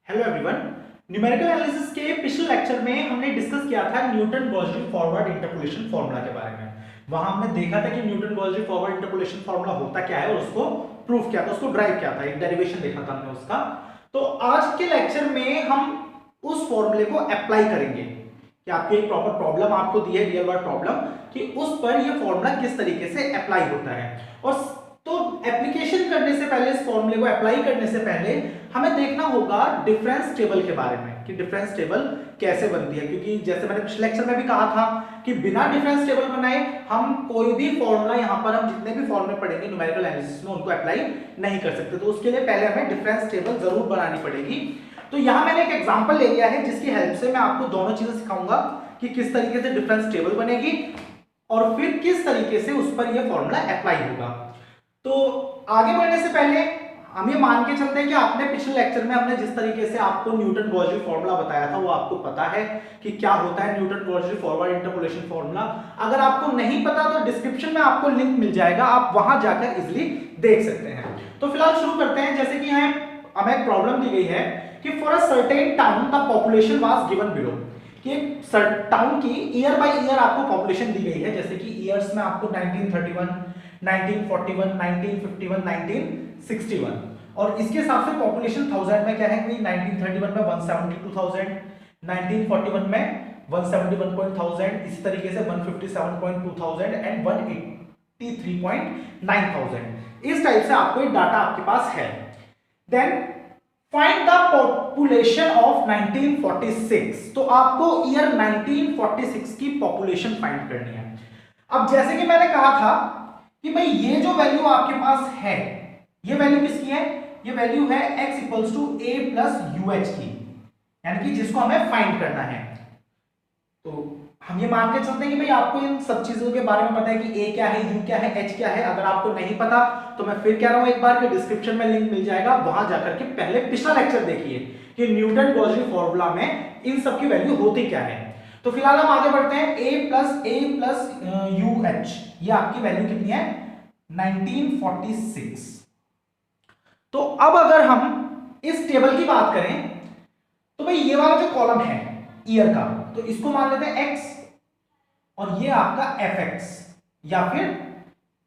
Hello everyone. Numerical analysis के पिछले lecture में हमने डिस्कस किया था न्यूटन गॉसजी फॉरवर्ड इंटरपोलेशन फार्मूला के बारे में। वहां हमने देखा था कि न्यूटन गॉसजी फॉरवर्ड इंटरपोलेशन फार्मूला होता क्या है और उसको प्रूफ किया था, उसको ड्राइव किया था, एक डेरिवेशन देखा था हमने उसका। तो आज के लेक्चर में हम उस फॉर्मूले को अप्लाई करेंगे कि आपकी एक प्रॉपर प्रॉब्लम आपको दी है, रियल वर्ल्ड प्रॉब्लम, कि उस पर यह फॉर्मूला किस तरीके से अप्लाई होता है। और तो एप्लीकेशन करने से पहले, इस फॉर्मूले को अप्लाई करने से पहले हमें देखना होगा डिफरेंस टेबल के बारे में कि डिफरेंस टेबल कैसे बनती है। क्योंकि जैसे मैंने पिछले लेक्चर में भी कहा था कि बिना डिफरेंस टेबल बनाए हम कोई भी फॉर्मूला, यहां पर हम जितने भी फॉर्मूले पढ़ेंगे न्यूमेरिकल एनालिसिस में, उनको अप्लाई नहीं कर सकते। तो उसके लिए पहले हमें डिफरेंस टेबल जरूर बनानी पड़ेगी। तो यहां मैंने एक एग्जांपल ले लिया है जिसकी हेल्प से मैं आपको दोनों चीजें सिखाऊंगा कि किस तरीके से डिफरेंस टेबल बनेगी और फिर किस तरीके से उस पर यह फॉर्मूला अप्लाई होगा। तो आगे बढ़ने से पहले हम ये मान के चलते हैं कि आपने पिछले लेक्चर में हमने जिस तरीके से आपको न्यूटन गॉसजी फॉर्मूला बताया था वो आपको पता है कि क्या होता है न्यूटन गॉसजी फॉरवर्ड इंटरपोलेशन फॉर्मूला। अगर आपको नहीं पता तो डिस्क्रिप्शन में आपको लिंक मिल जाएगा, आप वहां जाकर इजीली देख सकते हैं। तो फिलहाल शुरू करते हैं। जैसे कि हमें एक प्रॉब्लम दी गई है कि for a certain town the population was given below, कि टाउन की ईयर बाय ईयर आपको पॉपुलेशन दी गई है। जैसे कि ईयर्स में आपको 1931, 1941, 1951, 1961 और इसके हिसाब से पॉपुलेशन थाउजेंड में क्या है कि 1931 में 172,000, 1941 में 171,000, इसी तरीके से 157,200 एंड 183,900। इस टाइप से आपको एक डाटा आपके पास है। Then find the population of 1946। तो आपको ईयर 1946 की पॉपुलेशन फाइंड करनी है। अब जैसे कि मैंने कहा था कि भाई ये जो वैल्यू आपके पास है, ये वैल्यू किसकी है? ये वैल्यू है x equals to a plus UH की, यानी कि जिसको हमें फाइंड करना है। तो हम ये मान के चलते हैं कि भाई आपको इन सब चीजों के बारे में पता है कि a क्या है, u क्या है, h क्या है। अगर आपको नहीं पता तो मैं फिर कह रहा हूं एक बार कि डिस्क्रिप्शन में लिंक मिल जाएगा, वहां जाकर के पहले पिछला लेक्चर देखिए कि न्यूटन गॉसजी फॉर्मूला में इन सब की वैल्यू होती क्या है। तो फिलहाल हम आगे बढ़ते हैं। a प्लस UH, ये आपकी वैल्यू कितनी है? 1946। तो अब अगर हम इस टेबल की बात करें तो भाई ये वाला जो कॉलम है ईयर का, तो इसको मान लेते हैं x और ये आपका fx, या फिर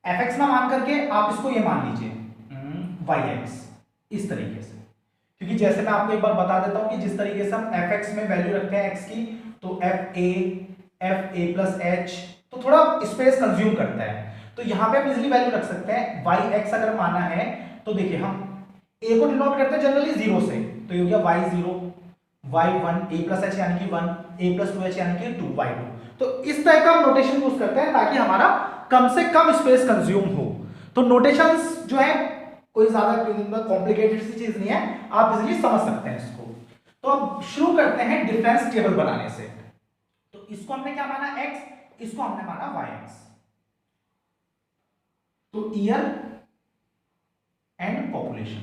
fx ना मान करके आप इसको ये मान लीजिए yx, इस तरीके से। क्योंकि जैसे मैं आपको एक बार बता देता हूं कि जिस तरीके से हम fx में वैल्यू रखते हैं x की, तो fa प्लस h तो थोड़ा स्पेस कंज्यूम करता है। तो यहां पे हम इजीली वैल्यू रख सकते हैं। yx अगर माना है तो देखिए हम a को डिनोट करते हैं जनरली 0 से, तो ये हो गया y0, y1, a plus h यानी कि 1, a प्लस 2h यानी कि 2, y2। तो इस टाइप का हम नोटेशन यूज करते हैं ताकि हमारा कम से कम स्पेस कंज्यूम हो। तो नोटेशंस जो है कोई ज्यादा कॉम्प्लिकेटेड सी चीज नहीं है, आप इजीली समझ सकते हैं इसको। तो अब शुरू करते हैं डिफरेंस टेबल बनाने से। तो इसको हमने क्या माना? x, इसको हमने माना yx। तो ईयर एंड पॉपुलेशन,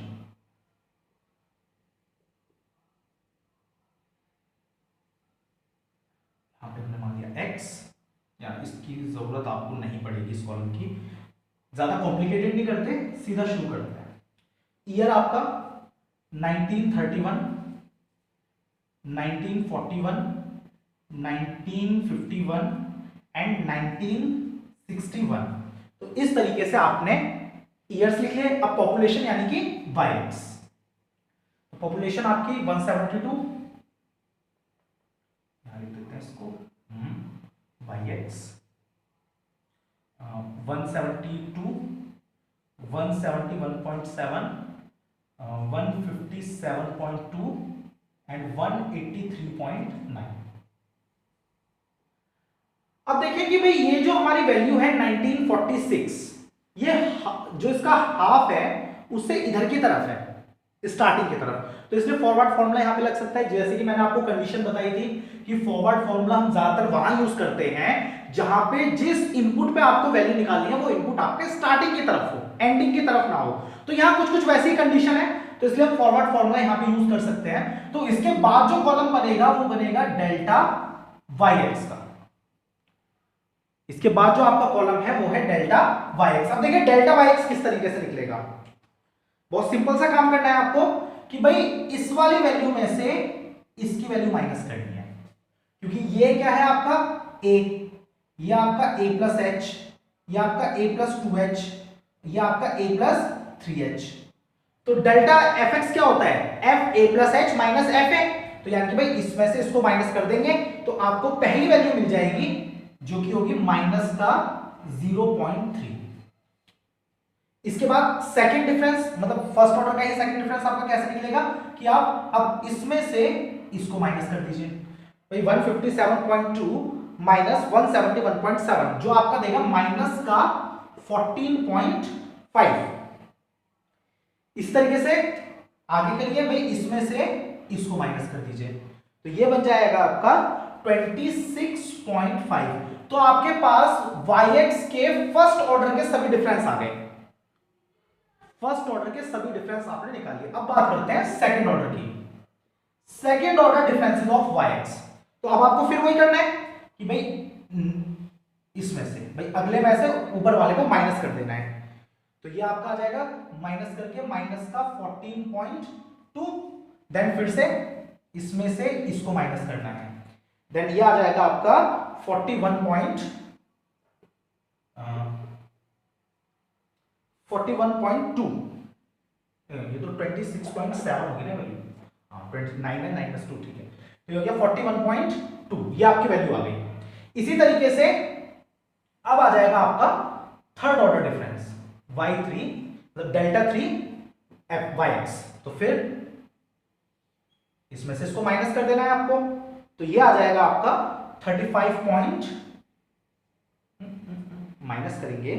यहां पे हमने मान लिया x, या इसकी जरूरत आपको नहीं पड़ेगी इस कॉलम की, ज्यादा कॉम्प्लिकेटेड नहीं करते, सीधा शुरू करते हैं। ईयर आपका 1931, 1941, 1951 एंड 1961। तो इस तरीके से आपने ईयर्स लिखे। अब पॉपुलेशन यानी कि yx, पॉपुलेशन आपकी 172, यहां लिख देते हैं इसको yx, 172, 171.7, 157.2 एंड 183.9। अब देखिए कि भाई ये जो हमारी वैल्यू है 1946, ये जो इसका हाफ है उससे इधर की तरफ है, स्टार्टिंग की तरफ। तो इसलिए फॉरवर्ड फॉर्मूला यहां पे लग सकता है। जैसे कि मैंने आपको कंडीशन बताई थी कि फॉरवर्ड फॉर्मूला हम ज्यादातर वहां यूज करते हैं जहां पे जिस इनपुट पे आपको वैल्यू निकालनी है वो इनपुट आपके स्टार्टिंग की तरफ हो, एंडिंग की तरफ ना हो। तो यहां कुछ कुछ वैसी कंडीशन है, तो इसलिए हम फॉरवर्ड फॉर्मूला यहां पे यूज कर सकते हैं। तो इसके बाद जो कॉलम बनेगा वो बनेगा डेल्टा yx का। इसके बाद जो आपका कॉलम है वो है डेल्टा yx। अब देखिए डेल्टा yx किस तरीके से निकलेगा। बहुत सिंपल सा काम करना है आपको कि भाई इस वाली वैल्यू में से इसकी वैल्यू माइनस करनी है, क्योंकि ये क्या है आपका a, ये आपका a प्लस एच, ये आपका a प्लस 2h, ये आपका a प्लस 3h। तो डेल्टा fx क्या होता है, f a plus h minus f a। तो यानी कि भाई इसमें से इसको माइनस कर देंगे तो आपको पहली वैल्यू मिल जाएगी जो कि होगी माइनस का 0.3। इसके बाद सेकंड डिफरेंस, मतलब फर्स्ट ऑर्डर का ही सेकंड डिफरेंस आपका कैसे निकलेगा कि आप अब इसमें से इसको माइनस कर दीजिए भाई 157.2 माइनस 171.7 जो आपका देगा माइनस का 14.5। इस तरीके से आगे करिए भाई, इसमें से इसको माइनस कर दीजिए तो ये बन जाएगा आपका 26.5। तो आपके पास yx के फर्स्ट ऑर्डर के सभी डिफरेंस आ गए, फर्स्ट ऑर्डर के सभी डिफरेंस आपने निकालिए। अब बात करते हैं सेकंड ऑर्डर की, second order differences of yx। तो अब आपको फिर वही करना है कि भाई इसमें से भाई अगले में से ऊपर वाले को माइनस कर देना है। तो ये आपका आ जाएगा माइनस करके माइनस का 14.2, देन फिर से इसमें से इसको माइनस करना है, देन ये आ जाएगा आपका 41.2, ये तो 26.7 हो गई ना वैल्यू, हाँ 29 है 9 + 2 ठीक है, तो ये हो गया 41.2, ये आपकी वैल्यू आ गई। इसी तरीके से अब आ जाएगा आपका थर्ड ऑर्डर डिफरेंस y3 मतलब डेल्टा 3 yx। तो फिर इसमें से इसको माइनस कर देना है आपको, तो ये आ जाएगा आपका 35 माइनस करेंगे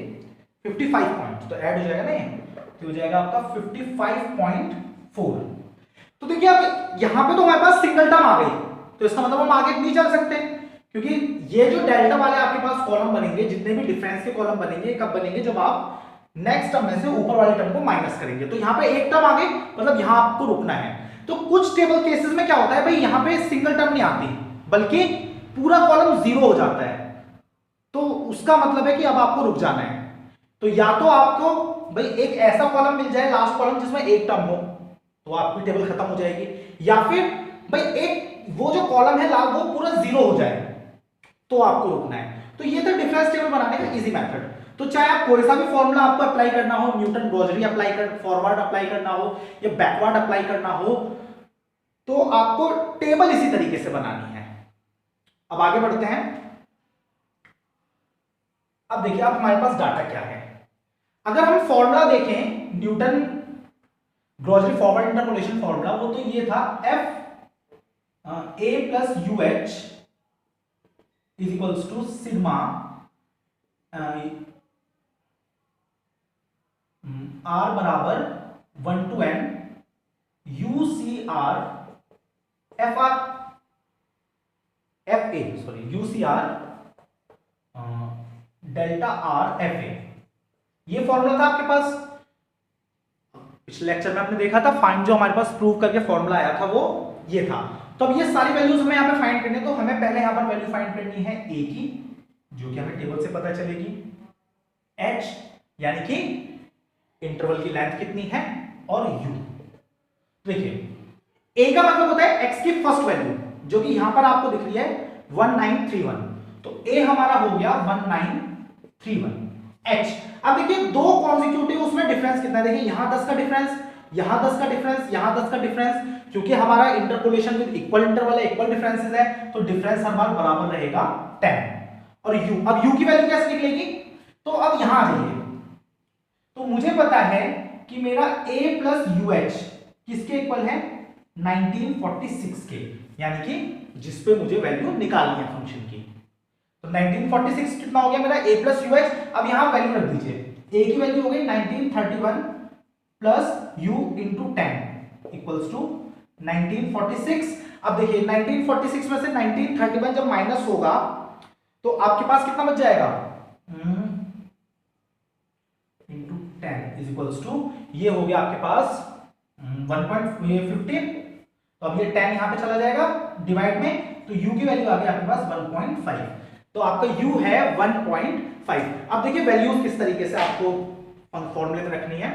55 पॉइंट, तो ऐड हो जाएगा ना ये, तो हो जाएगा आपका 55.4। तो देखिए अब यहां पे तो हमारे पास सिंगल टर्म आ गई, तो इसका मतलब हम आगे नहीं चल सकते, क्योंकि ये जो डेल्टा वाले आपके पास कॉलम बनेंगे, जितने भी डिफरेंस के कॉलम बनेंगे कब बनेंगे, जब आप नेक्स्ट टर्म में से ऊपर वाले टर्म को माइनस करेंगे। तो यहां पे एक टर्म आ गई, मतलब यहां आपको रुकना है। तो कुछ टेबल केसेस में क्या होता है भाई, यहां पे सिंगल टर्म नहीं आती बल्कि पूरा कॉलम जीरो हो जाता है, तो उसका मतलब है कि अब आपको रुक जाना है। तो या तो आपको भाई एक ऐसा कॉलम मिल जाए लास्ट कॉलम जिसमें एक टर्म हो, तो आपकी टेबल खत्म हो जाएगी, या फिर भाई एक वो जो कॉलम है लास्ट वो पूरा जीरो हो जाए, तो आपको रुकना है। तो ये था डिफरेंस टेबल बनाने का इजी मेथड। तो चाहे आप कोई सा भी फॉर्मूला आपको अप्लाई करना हो, न्यूटन गॉसरी अप्लाई कर, फॉरवर्ड अप्लाई करना हो या बैकवर्ड अप्लाई करना हो, तो आपको टेबल इसी तरीके से बनानी है। अब आगे बढ़ते हैं। अब देखिए अब हमारे पास डाटा क्या है। अगर हम फॉर्मूला देखें Newton Gregory forward interpolation formula, वो तो ये था F A plus UH is equals to sigma R बराबर 1 to n UCR FR FA sorry UCR delta R FA। ये फॉर्मूला था आपके पास, पिछले लेक्चर में आपने देखा था, फाइंड जो हमारे पास प्रूव करके फॉर्मूला आया था वो ये था। तो अब ये सारी वैल्यूज हमें यहाँ पे फाइंड करनी है, तो हमें पहले यहाँ पर वैल्यू फाइंड करनी है a की, जो कि हमें टेबल से पता चलेगी, h यानी कि इंटरवल की लेंथ कितनी है, और u। देखिए a का मतलब होता है x की फर्स्ट वैल्यू, जो कि यहां पर आपको दिख रही है 1931, तो a हमारा हो गया 1931। h अब देखिए दो कॉन्जिक्यूटिव उसमें डिफरेंस कितना है, देखिए यहां 10 का डिफरेंस, यहां 10 का डिफरेंस, यहां 10 का डिफरेंस, क्योंकि हमारा इंटरपोलेशन विद इक्वल इंटरवल है, इक्वल डिफरेंसेस है, तो डिफरेंस हर बार बराबर रहेगा 10। और u, अब u की वैल्यू कैसे निकलेगी, तो अब यहां आ जाइए, तो मुझे पता है कि मेरा a प्लस UH किसके इक्वल है, 1946 के, यानी कि जिस पे मुझे वैल्यू निकालनी है फंक्शन की। तो 1946 कितना हो गया मेरा a प्लस UH। अब यहां वैल्यू रख दीजिए, a की वैल्यू हो गई 1931 plus u into 10 equals to 1946। अब देखिए 1946 में से 1931 जब माइनस होगा तो आपके पास कितना बच जाएगा, इंटू 10 इज इक्वल्स टू, ये हो गया आपके पास 1.15। तो अब ये 10 यहां पे चला जाएगा डिवाइड में, तो u की वैल्यू आ गई आपके पास 1.5, तो आपका u है 1.5। अब देखिए वैल्यूज किस तरीके से आपको फॉर्मूले में रखनी है।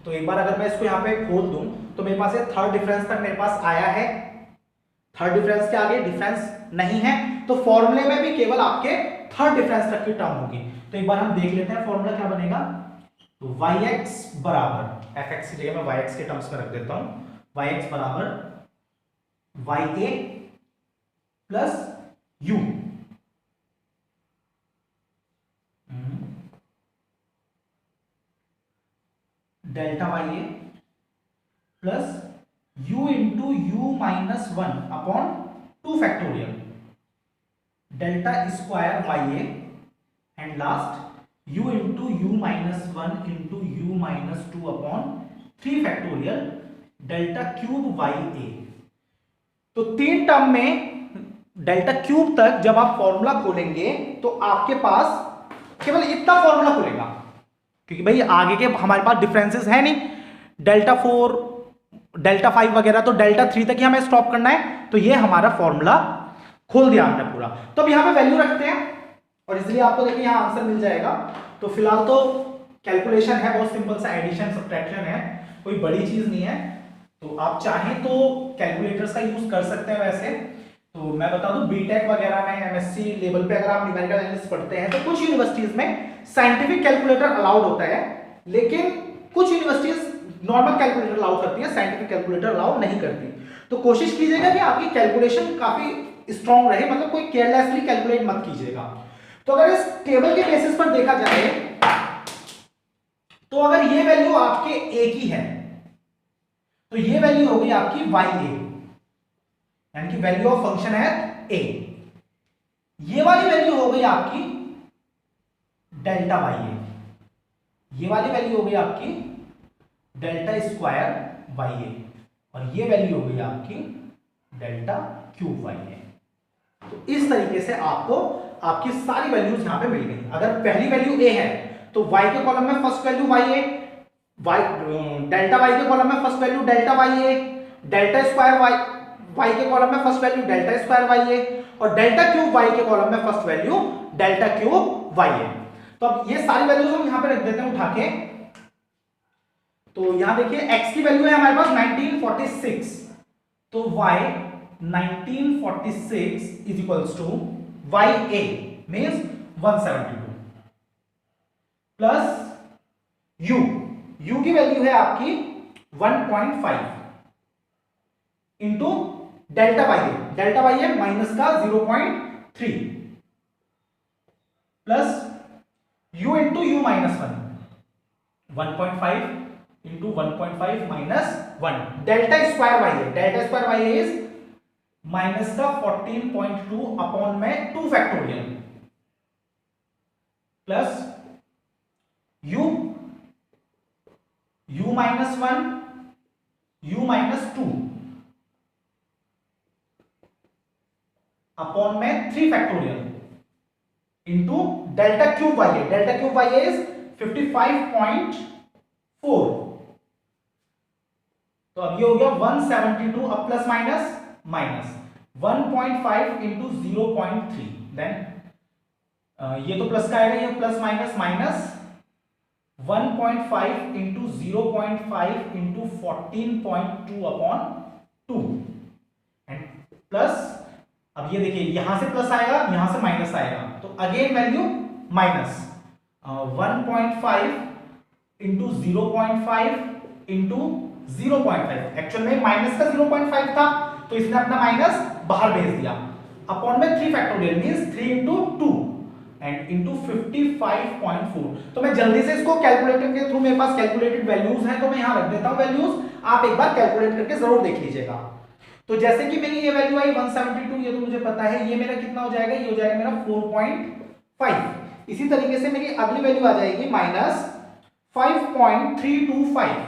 तो एक बार अगर मैं इसको यहाँ पे खोल दूं तो मेरे पास ये थर्ड डिफरेंस तक मेरे पास आया है। थर्ड डिफरेंस के आगे डिफरेंस नहीं है, तो फॉर्मूले में भी केवल आपके थर्ड डिफरेंस तक की टर्म होगी। तो एक बार हम देख लेते हैं फॉर्मूला क्या बनेगा। तो yx बराबर fx की जगह मैं yx के टर्म्स में रख देता हूं। yx बराबर ya plus u delta ya plus u into u minus 1 upon 2 factorial delta square ya and last u into u minus 1 into u minus 2 upon 3 factorial delta cube ya। तो तीन term में delta cube तक जब आप formula खोलेंगे तो आपके पास केवल इतना फॉर्मूला खुलेगा, क्योंकि भाई आगे के हमारे पास डिफरेंसेस है नहीं, डेल्टा 4 डेल्टा 5 वगैरह, तो डेल्टा 3 तक ही हमें स्टॉप करना है। तो ये हमारा फॉर्मूला खोल दिया हमने पूरा। तो अब यहां पे वैल्यू रखते हैं और इसलिए आपको देखिए यहां आंसर मिल जाएगा। तो फिलहाल तो कैलकुलेशन है, बहुत सिंपल सा एडिशन सब्ट्रैक्शन है, कोई बड़ी चीज नहीं है। तो आप चाहें तो कैलकुलेटर्स का यूज कर सकते हैं। वैसे तो मैं बता दूं बीटेक वगैरह में एमएससी लेवल पे अगर आप न्यूमेरिकल एनालिसिस पढ़ते हैं तो कुछ यूनिवर्सिटीज में साइंटिफिक कैलकुलेटर अलाउड होता है, लेकिन कुछ यूनिवर्सिटीज नॉर्मल कैलकुलेटर अलाउ करती है, साइंटिफिक कैलकुलेटर अलाउ नहीं करती। तो कोशिश कीजिएगा कि आपकी कैलकुलेशन काफी स्ट्रांग रहे, मतलब कोई केयरलेसली कैलकुलेट मत कीजिएगा। तो अगर इस टेबल के बेसिस पर देखा जाए तो अगर ये वैल्यू आपके ए की है तो ये वैल्यू हो गई आपकी ya, यानी कि वैल्यू ऑफ फंक्शन है a। ये वाली वैल्यू हो गई आपकी डेल्टा ya, ये वाली वैल्यू हो गई आपकी डेल्टा स्क्वायर ya, और ये वैल्यू हो गई आपकी डेल्टा क्यूब ya। तो इस तरीके से आपको आपकी सारी वैल्यूज यहां पे मिल गई। अगर पहली वैल्यू a है तो y के कॉलम में first value ya, delta y के कॉलम में first value delta ya, delta square y के कॉलम में first value delta square ya, और डेल्टा क्यूब y के कॉलम में first value delta cube ya। तो अब ये सारी वैल्यूज हम यहां पे रख देते हैं उठा के। तो यहां देखिए x की वैल्यू है हमारे पास 1946, तो y 1946 is equals to ya means 172 plus u की वैल्यू है आपकी 1.5 इंटू डेल्टा ya माइनस का 0.3 plus u into u minus 1.5 into 1.5 minus 1 delta square ya is minus का 14.2 अपॉन में 2 factorial plus u minus 1 u minus 2 upon में 3 factorial into delta cube ya is 55.4। तो अब ये हो गया 172 अब प्लस माइनस 1.5 इंटू 0.3, देन ये तो प्लस का आएगा, ये plus minus 1.5 into 0.5 into 14.2 upon 2 and plus, अब ये देखिए यहां से प्लस आएगा यहां से माइनस आएगा, तो again value minus 1.5 into 0.5 into 0.5, actual में माइनस का 0.5 था तो इसने अपना माइनस बाहर भेज दिया, अपॉन में 3 factorial means 3 into 2 and into 55.4। तो मैं जल्दी से इसको कैलकुलेटर के थ्रू, मेरे पास कैलकुलेटेड वैल्यूज हैं तो मैं यहां रख देता हूं वैल्यूज, आप एक बार कैलकुलेट करके जरूर देख लीजिएगा। तो जैसे कि मेरी ये वैल्यू आई 172, ये तो मुझे पता है, ये मेरा कितना हो जाएगा, ये हो जाएगा मेरा 4.5। इसी तरीके से मेरी अगली वैल्यू आ जाएगी माइनस 5.325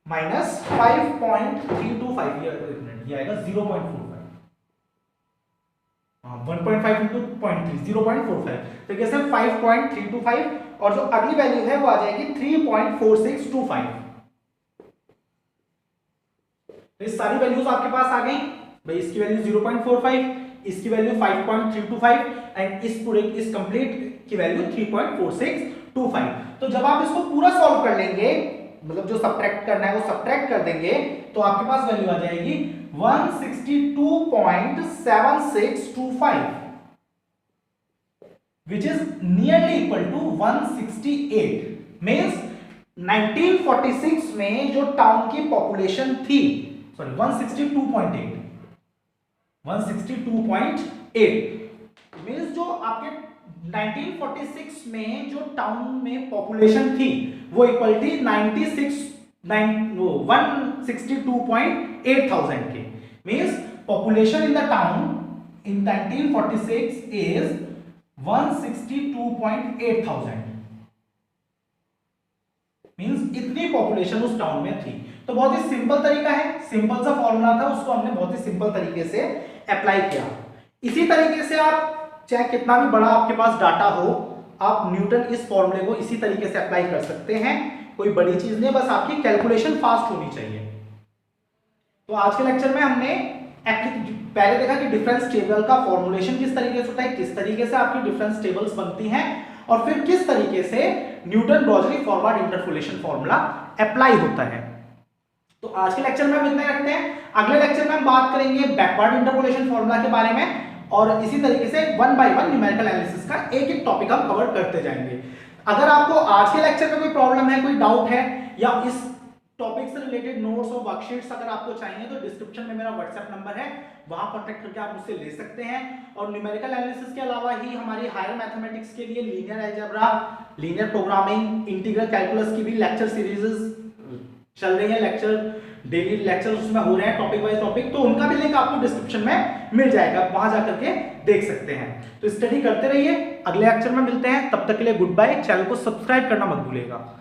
माइनस 5.325, ये आएगा 0.45, 1.5 इंटू 0.3 0.45, तो कैसे 5.325 और जो अगली वैल्यू है वो आ जाएगी 3.4625। तो इस सारी वैल्यूज आपके पास आ गई भाई, इसकी वैल्यू 0.45, इसकी वैल्यू 5.325 एंड इस पूरे इस कंप्लीट की वैल्यू 2625। तो जब आप इसको पूरा सॉल्व कर लेंगे, मतलब जो सब्ट्रैक्ट करना है वो सब्ट्रैक्ट कर देंगे, तो आपके पास वैल्यू आ जाएगी 162.7625, which is nearly equal to 168। Means 1946 में जो टाउन की पॉपुलेशन थी, सॉरी 162.8 मींस जो आपके 1946 में जो टाउन में पॉपुलेशन थी वो इक्वल थी 162.8 के। Means population in the town in 1946 is 162.8 means इतनी पॉपुलेशन उस टाउन में थी। तो बहुत ही सिंपल तरीका है, सिंपल सा फॉर्मूला था, उसको हमने बहुत ही सिंपल तरीके से अप्लाई किया। इसी तरीके से आप चाहे कितना भी बड़ा आपके पास डाटा हो, आप न्यूटन इस फॉर्मूले को इसी तरीके से अप्लाई कर सकते हैं। कोई बड़ी चीज नहीं, बस आपकी कैलकुलेशन फास्ट होनी चाहिए। तो आज के लेक्चर में हमने पहले देखा कि डिफरेंस टेबल का फॉर्मुलेशन किस तरीके से होता है, किस तरीके से आपकी डिफरेंस टेबल्स बनती हैं, और फिर किस तरीके से न्यूटन रॉजली फॉरवर्ड इंटरपोलेशन फॉर्मूला अप्लाई होता है। तो आज के लेक्चर में हम इतना रखते हैं। अगले लेक्चर में हम बात करेंगे बैकवर्ड इंटरपोलेशन फॉर्मूला के बारे में, और इसी तरीके से one by one numerical analysis का एक एक टॉपिक हम कवर करते जाएंगे। अगर आपको आज के लेक्चर में कोई प्रॉब्लम है, कोई डाउट है, या इस टॉपिक से रिलेटेड नोट्स और वर्कशीट्स अगर आपको चाहिए, तो डिस्क्रिप्शन में मेरा व्हाट्सएप नंबर है, वहां कांटेक्ट करके आप मुझसे ले सकते हैं। और न्यूमेरिकल एनालिसिस के अलावा ही हमारी हायर मैथमेटिक्स के लिए linear algebra, linear programming, integral calculus की भी लेक्चर सीरीज चल रही है, डेली लेक्चर उसमें हो रहे हैं टॉपिक वाइज टॉपिक, तो उनका भी लिंक आपको डिस्क्रिप्शन में मिल जाएगा, वहां जाकर के देख सकते हैं। तो स्टडी करते रहिए, अगले लेक्चर में मिलते हैं, तब तक के लिए गुड बाय। चैनल को सब्सक्राइब करना मत भूलिएगा।